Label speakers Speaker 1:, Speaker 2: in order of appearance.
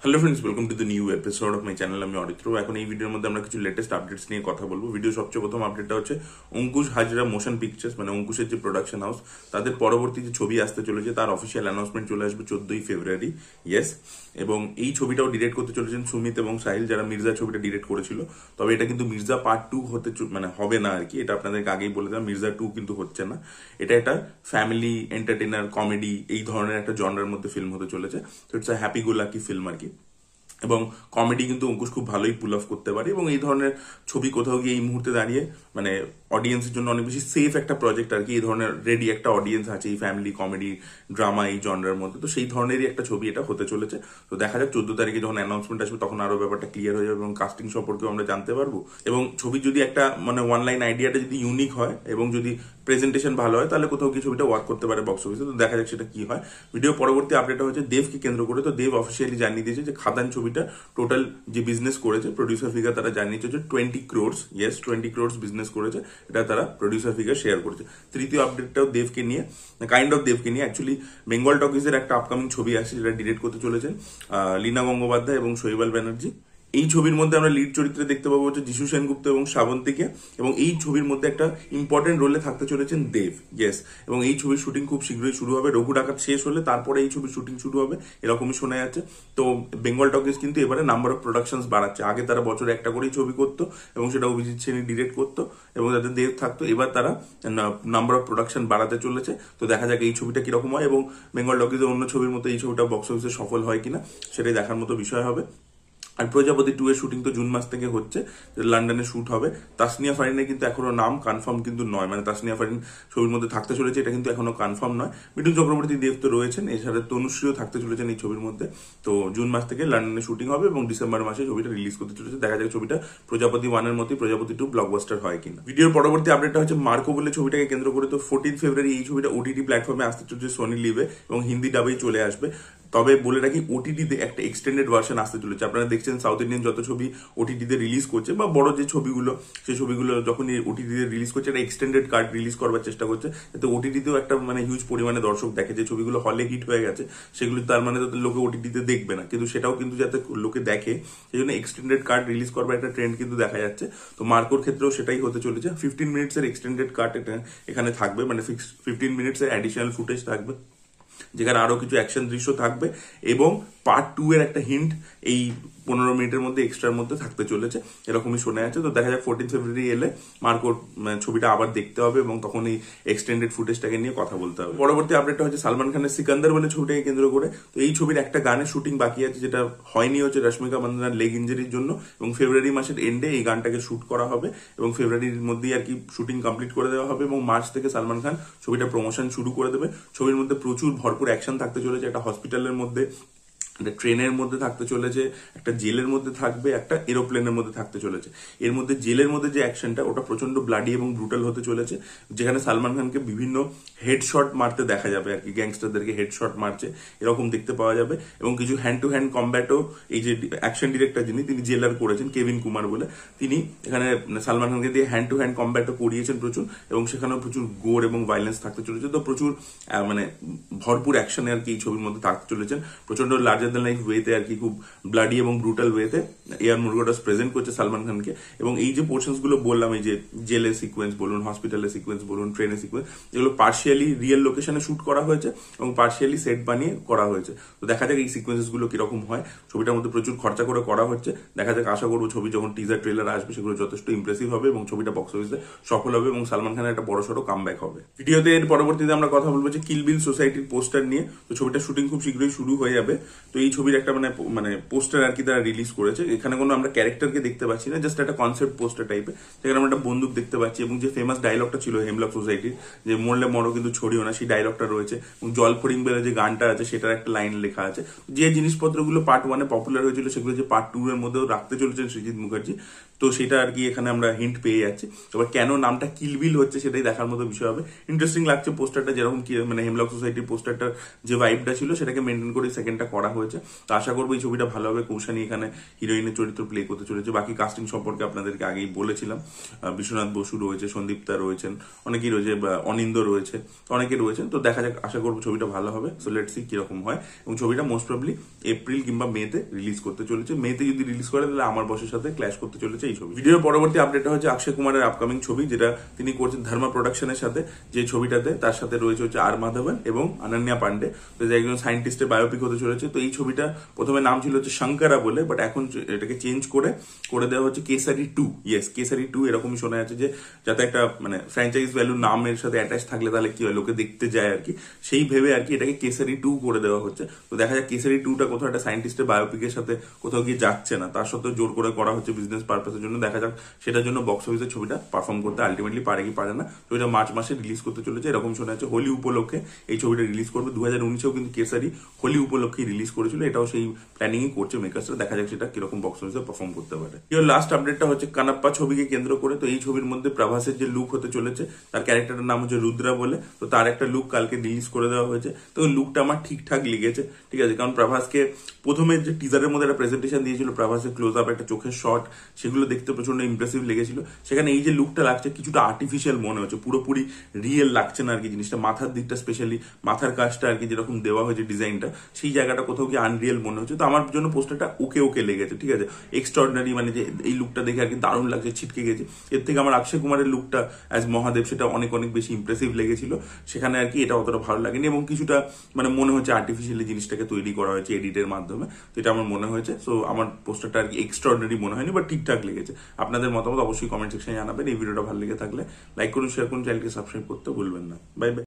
Speaker 1: Hello friends, welcome to the new episode of my channel. আমি অরিত্র। এখন এই ভিডিওর মধ্যে আমরা কিছু লেটেস্ট আপডেটস নিয়ে কথা বলবো। ভিডিও সবচেয়ে প্রথম আপডেটটা হচ্ছে অঙ্কুশ হাজরা মোশন পিকচার্স, মানে অঙ্কুশের যে প্রোডাকশন হাউস, তাদের পরবর্তী যে ছবি আসতে চলেছে তার অফিসিয়াল অ্যানাউন্সমেন্ট চলে আসবে 14ই ফেব্রুয়ারি। ইয়েস, এবং এই ছবিটাও ডিরেক্ট করতে চলেছেন সুমিত এবং সাহিল, যারা মির্জা ছবিটা ডিরেক্ট করেছিল। তবে এটা কিন্তু মির্জা পার্ট 2 মানে হবে না আর কি। এটা আপনাদেরকে আগেই বলে দিলাম, মির্জা 2 কিন্তু হচ্ছে না। এটা একটা ফ্যামিলি এন্টারটেইনার কমেডি এই ধরনের একটা জনরার মধ্যে ফিল্ম হতে চলেছে। তো it's a happy go lucky film আর কি। এবং কমেডি কিন্তু অঙ্কুশ খুব ভালোই পুল অফ করতে পারে, এবং এই ধরনের ছবি কোথাও গিয়ে এই মুহূর্তে দাঁড়িয়ে মানে অডিয়েন্সের জন্য অনেক বেশি সেফ একটা প্রজেক্ট আর কি। এই ধরনের রেডি একটা অডিয়েন্স আছে এই ফ্যামিলি কমেডি ড্রামা এই জনরার মধ্যে, তো সেই ধরনেরই একটা ছবি এটা হতে চলেছে। তো দেখা যাক 14 তারিখে যখন অ্যানাউন্সমেন্ট আসবে তখন আরো ব্যাপারটা ক্লিয়ার হয়ে যাবে এবং কাস্টিং সম্পর্কেও আমরা জানতে পারবো। এবং ছবি যদি একটা মানে ওয়ান লাইন আইডিয়াটা যদি ইউনিক হয় এবং যদি প্রেজেন্টেশন ভালো হয় তাহলে কোথাও কি ছবিটা ওয়ার্ক করতে পারে বক্স অফিসে। তো দেখা যাক সেটা কি হয়। ভিডিও পরবর্তী আপডেট হচ্ছে দেবকে কেন্দ্র করে। তো দেব অফিসিয়ালি জানিয়ে দিয়েছে যে খাদান ছবিটা টোটাল যে বিজনেস করেছে, প্রডিউসার ফিগার তারা জানিয়েছে যে 20 crores। ইয়েস, 20 crores বিজনেস করেছে, এটা তারা প্রডিউসার ফিগার শেয়ার করেছে। তৃতীয় আপডেটটাও দেবকে নিয়ে, কাইন্ড অফ দেবকে নিয়ে। অ্যাকচুয়ালি বেঙ্গল টকিজের একটা আপকামিং ছবি আসছে যেটা ডিরেক্ট করতে চলেছেন লীনা গঙ্গোপাধ্যায় এবং শৈবাল ব্যানার্জি। এই ছবির মধ্যে আমরা লিড চরিত্রে দেখতে পাবো হচ্ছে যিশু সেনগুপ্ত এবং শ্রাবন্তীকে, এবং এই ছবির মধ্যে একটা ইম্পর্টেন্ট রোলে থাকতে চলেছেন দেব। ইয়েস, এবং এই ছবির শুটিং খুব শীঘ্রই শুরু হবে। রঘু ডাকাত শেষ হলে তারপরে এই ছবির শুটিং শুরু হবে এরকমই শোনা যাচ্ছে। তো বেঙ্গল টকিজ কিন্তু এবারে নাম্বার অফ প্রোডাকশনস বাড়াচ্ছে। আগে তারা বছরে একটা করেই ছবি করতো এবং সেটা অভিজিৎ সেনী ডিরেক্ট করতো এবং তাদের দেব থাকতো। এবার তারা নাম্বার অফ প্রোডাকশন বাড়াতে চলেছে। তো দেখা যাক এই ছবিটা কিরকম হয় এবং বেঙ্গল টকিজের অন্য ছবির মতো এই ছবিটা বক্স অফিসে সফল হয় কিনা সেটাই দেখার মতো বিষয় হবে। আর প্রজাপতি 2 এর শুটিং তো জুন মাস থেকে হচ্ছে, লন্ডনে শুট হবে। তাসনিয়া ফারিনের কিন্তু এখনো নাম কনফার্ম কিন্তু নয়, মানে তাসনিয়া ফারিন ছবির মধ্যে থাকতে চলেছে এটা কিন্তু এখনো কনফার্ম নয়। মিঠুন চক্রবর্তী দেব তো রয়েছেন, এছাড়া তনুশ্রীও থাকতে চলেছেন এই ছবির মধ্যে। তো জুন মাস থেকে লন্ডনে শুটিং হবে এবং ডিসেম্বর মাসে ছবিটা রিলিজ করতে চলেছে। দেখা যাক ছবিটা প্রজাপতি 1 এর মতোই প্রজাপতি 2 ব্লকবাস্টার হয় কিনা। ভিডিওর পরবর্তী আপডেটটা হচ্ছে মার্কো বলে ছবিটাকে কেন্দ্র করে। তো 14 ফেব্রুয়ারি এই ছবিটা ওটিটি প্ল্যাটফর্মে আসতে চলেছে সোনি লিভে এবং হিন্দি ডাবেই চলে আসবে। তবে বলে রাখি ওটিটিতে একটা এক্সটেন্ডেড ভার্সন আসতে চলেছে। আপনারা দেখছেন সাউথ ইন্ডিয়ান যত ছবি ওটিটিতে রিলিজ করছে বা বড় যে ছবিগুলো, সেই ছবিগুলো যখন ওটিটিতে রিলিজ করছে একটা এক্সটেন্ডেড কার্ড রিলিজ করবার চেষ্টা করছে, যাতে ওটিটিতেও একটা মানে হিউজ পরিমাণে দর্শক দেখে। যে ছবিগুলো হলে হিট হয়ে গেছে সেগুলো তার মানে তাদের লোকে ওটিটিতে দেখবে না, কিন্তু সেটাও কিন্তু যাতে লোকে দেখে সেই জন্য এক্সটেন্ডেড কার্ড রিলিজ করবার একটা ট্রেন্ড কিন্তু দেখা যাচ্ছে। তো মার্কোর ক্ষেত্রেও সেটাই হতে চলেছে। 15 মিনিটসের এক্সটেন্ডেড কার্ড এখানে থাকবে, মানে 15 মিনিটসের অ্যাডিশনাল ফুটেজ থাকবে যেখানে আরো কিছু অ্যাকশন দৃশ্য থাকবে এবং পার্ট 2 এর একটা হিন্ট এই 15 মিনিটের মধ্যে এক্সট্রার মধ্যে থাকতে চলেছে এরকমই শোনা যাচ্ছে। তো দেখা যাক 14 ফেব্রুয়ারি এলে মার্কোর ছবিটা আবার দেখতে হবে এবং তখন এই এক্সটেন্ডেড ফুটেজটাকে নিয়ে কথা বলতে হবে। পরবর্তী আপডেটটা হচ্ছে সালমান খানের সিকান্দার বলে ছবিটাকে কেন্দ্র করে। তো এই ছবির একটা গানের শুটিং বাকি আছে, যেটা হয়নি হচ্ছে রশ্মিকা মান্দানার লেগ ইঞ্জুরির জন্য, এবং ফেব্রুয়ারি মাসের এন্ডে এই গানটাকে শুট করা হবে এবং ফেব্রুয়ারির মধ্যেই আর কি শুটিং কমপ্লিট করে দেওয়া হবে এবং মার্চ থেকে সালমান খান ছবিটা প্রমোশন শুরু করে দেবে। ছবির মধ্যে প্রচুর ভরপুর অ্যাকশন থাকতে চলেছে। একটা হসপিটালের মধ্যে, একটা ট্রেনের মধ্যে থাকতে চলেছে, একটা জেলের মধ্যে থাকবে, একটা এরোপ্লেনের মধ্যে থাকতে চলেছে। এর মধ্যে জেলের মধ্যে যে অ্যাকশনটা ওটা প্রচন্ড ব্লাডি এবং ব্রুটাল হতে চলেছে, যেখানে সালমান খানকে বিভিন্ন হেডশট মারতে দেখা যাবে আর কি, গ্যাংস্টারদেরকে হেডশট মারছে এরকম দেখতে পাওয়া যাবে। এবং কিছু হ্যান্ড টু হ্যান্ড কম্ব্যাটও এই যে অ্যাকশন ডিরেক্টর যিনি তিনি জেলার করেছেন কেভিন কুমার বলে, তিনি এখানে সালমান খানকে দিয়ে হ্যান্ড টু হ্যান্ড কম্ব্যাটও করিয়েছেন প্রচুর, এবং সেখানেও প্রচুর গোর এবং ভাইলেন্স থাকতে চলেছে। তো প্রচুর মানে ভরপুর অ্যাকশনে আর কি এই ছবির মধ্যে থাকতে চলেছেন। প্রচন্ড লার্জার দ্যান লাইফ ওয়েতে আর কি, খুব ব্লাডি এবং ব্রুটাল ওয়েতে এয়ার মুরগাটাস প্রেজেন্ট করছে সালমান খানকে। এবং এই যে পোর্শনস গুলো বললাম, এই যে জেলের সিকোয়েন্স বলুন, হসপিটালের সিকোয়েন্স বলুন, ট্রেনের সিকোয়েন্স, এগুলো পার্শিয়ালি রিয়েল লোকেশনে শুট করা হয়েছে এবং পার্শিয়ালি সেট বানিয়ে করা হয়েছে। তো দেখা যাক এই সিকোয়েন্সেস গুলো কিরকম হয়। ছবিটার মধ্যে প্রচুর খরচা করে করা হচ্ছে। দেখা যাক, আশা করবো ছবি যখন টিজার ট্রেলার আসবে সেগুলো যথেষ্ট ইমপ্রেসিভ হবে এবং ছবিটা বক্স অফিসে সফল হবে এবং সালমান খানের একটা বড়সড় কামব্যাক হবে। ভিডিওতে এর পরবর্তীতে আমরা কথা বলবো যে কিল বিল সোসাইটির পোস্টার নিয়ে। তো ছবিটা শুটিং খুব শীঘ্রই শুরু হয়ে যাবে। তো এই ছবির একটা মানে পোস্টার আর কি তারা রিলিজ করেছে। এখানে কোনো আমরা ক্যারেক্টারকে দেখতে পাচ্ছি না, জাস্ট একটা কনসেপ্ট পোস্টার টাইপের, যেখানে আমরা একটা বন্দুক দেখতে পাচ্ছি এবং যে ফেমাস ডায়লগটা ছিল হেমলক সোসাইটির, যে মরলে মরো কিন্তু ছড়িও না, সেই ডায়লগটা রয়েছে। এবং জল ফরিং বেলে যে গানটা আছে সেটার একটা লাইন লেখা আছে। যে জিনিসপত্রগুলো পার্ট 1 এ পপুলার হয়েছিল সেগুলো যে পার্ট 2 এর মধ্যেও রাখতে চলেছেন সৃজিত মুখার্জি, তো সেটা আর কি এখানে আমরা হিন্ট পেয়ে যাচ্ছি। এবার কেন নামটা কিলবিল হচ্ছে সেটাই দেখার মতো বিষয় হবে। ইন্টারেস্টিং লাগছে পোস্টারটা, যেরকম মানে হেমলক সোসাইটির পোস্টারটার যে ভাইবটা ছিল সেটাকে মেনটেন করে সেকেন্ডটা করা হয়েছে। তো আশা করবো এই ছবিটা ভালো হবে। কৌশানী এখানে হিরোইনের চরিত্র প্লে করতে চলেছে। বাকি কাস্টিং সম্পর্কে আপনাদেরকে আগেই বলেছিলাম, বিশ্বনাথ বসু রয়েছে, সন্দীপ্তা রয়েছেন, অনেকেই রয়েছে, অনিন্দ রয়েছে, অনেকে রয়েছেন। তো দেখা যাক, আশা করবো ছবিটা ভালো হবে। সো লেটস সি কিরকম হয়। এবং ছবিটা মোস্ট প্রবলি এপ্রিল কিংবা মেতে রিলিজ করতে চলেছে। মেতে যদি রিলিজ করে তাহলে আমার বসের সাথে ক্ল্যাশ করতে চলেছে এই ছবি। ভিডিওর পরবর্তী আপডেটটা হচ্ছে অক্ষয় কুমারের আপকামিং ছবি, যেটা তিনি করছেন ধর্মা প্রোডাকশনের সাথে। যে ছবিটাতে তার সাথে রয়েছে হচ্ছে আর মাধবন এবং অনন্যা পান্ডে, তো যে একজন সায়েন্টিস্টের বায়োপিক হতে চলেছে। তো এই ছবিটা প্রথমে নাম ছিল হচ্ছে শঙ্করা বলে, বাট এখন এটাকে চেঞ্জ করে দেওয়া হচ্ছে কেসারি 2। ইয়েস, কেসারি 2 এরকমই শোনা যাচ্ছে, যে যাতে একটা মানে ফ্র্যাঞ্চাইজ ভ্যালু নামের সাথে অ্যাটাচ থাকলে তাহলে কি হয়, লোকে দেখতে যায় আর কি, সেই ভেবে আর কি এটাকে কেসারি 2 করে দেওয়া হচ্ছে। তো দেখা যায় কেসারি 2টা কোথাও একটা সায়েন্টিস্টের বায়োপিকের সাথে কোথাও গিয়ে যাচ্ছে না, তার সত্ত্বেও জোর করে করা হচ্ছে বিজনেস পারপাসের জন্য। দেখা যাক সেটার জন্য বক্স অফিসে ছবিটা পারফর্ম করতে আলটিমেটলি পারে কি পারে না। ছবিটা মার্চ মাসে রিলিজ করতে চলেছে এরকম শোনা যাচ্ছে। হোলি উপলক্ষে এই ছবিটা রিলিজ করবে। 2019-এও কিন্তু কেসারি হোলি উপলক্ষে রিলিজ করেছিল, এটাও সেই প্ল্যানিংই করছে মেকার্সরা। দেখা যাক সেটা কিরকম বক্স অফিসে পারফর্ম করতে পারে। লাস্ট আপডেটটা হচ্ছে কানাপ্পা ছবিকে কেন্দ্র করে। তো এই ছবির মধ্যে প্রভাসের যে লুক হতে চলেছে, তার ক্যারেক্টারের নাম হচ্ছে রুদ্রা বলে। তো তার একটা লুক কালকে রিলিজ করে দেওয়া হয়েছে। তো লুকটা আমার ঠিকঠাক লেগেছে, ঠিক আছে। কারণ প্রভাসকে প্রথমে যে টিজারের মধ্যে একটা প্রেজেন্টেশন দিয়েছিল, প্রভাসের ক্লোজ আপ একটা চোখের শট, সেগুলো দেখতে প্রচন্ড ইমপ্রেসিভ লেগেছিল। সেখানে এই যে লুকটা লাগছে কিছুটা আর্টিফিশিয়াল মনে হচ্ছে, পুরোপুরি রিয়েল লাগছে না আর কি জিনিসটা। মাথার দিকটা স্পেশালি মাথার কাজটা আর কি যেরকম দেওয়া হয়েছে ডিজাইনটা, সেই জায়গাটা কোথাও কি আনরিয়েল মনে হচ্ছে। তো আমার জন্য পোস্টারটা ওকে ওকে লেগেছে, ঠিক আছে। এক্সট্রাঅর্ডিনারি মানে যে এই লুকটা দেখে আর কি দারুণ লাগছে, ছিটকে গেছে। এর থেকে আমার অক্ষয় কুমারের লুকটা অ্যাজ মহাদেব সেটা অনেক অনেক বেশি ইমপ্রেসিভ লেগেছিল। সেখানে আর কি এটা অতটা ভালো লাগেনি, এবং কিছুটা মানে মনে হচ্ছে আর্টিফিশিয়ালি জিনিসটাকে তৈরি করা হয়েছে এডিটের মাধ্যমে। তো এটা আমার মনে হয়েছে। সো আমার পোস্টারটা আর কি এক্সট্রাঅর্ডিনারি মনে হয়নি, বাট ঠিকঠাক লেগেছে। আপনাদের মতামত অবশ্যই কমেন্ট সেকশনে জানাবেন। এই ভিডিওটা ভালো লেগে থাকলে লাইক করুন, শেয়ার করুন, চ্যানেলকে সাবস্ক্রাইব করতে ভুলবেন না। Bye bye.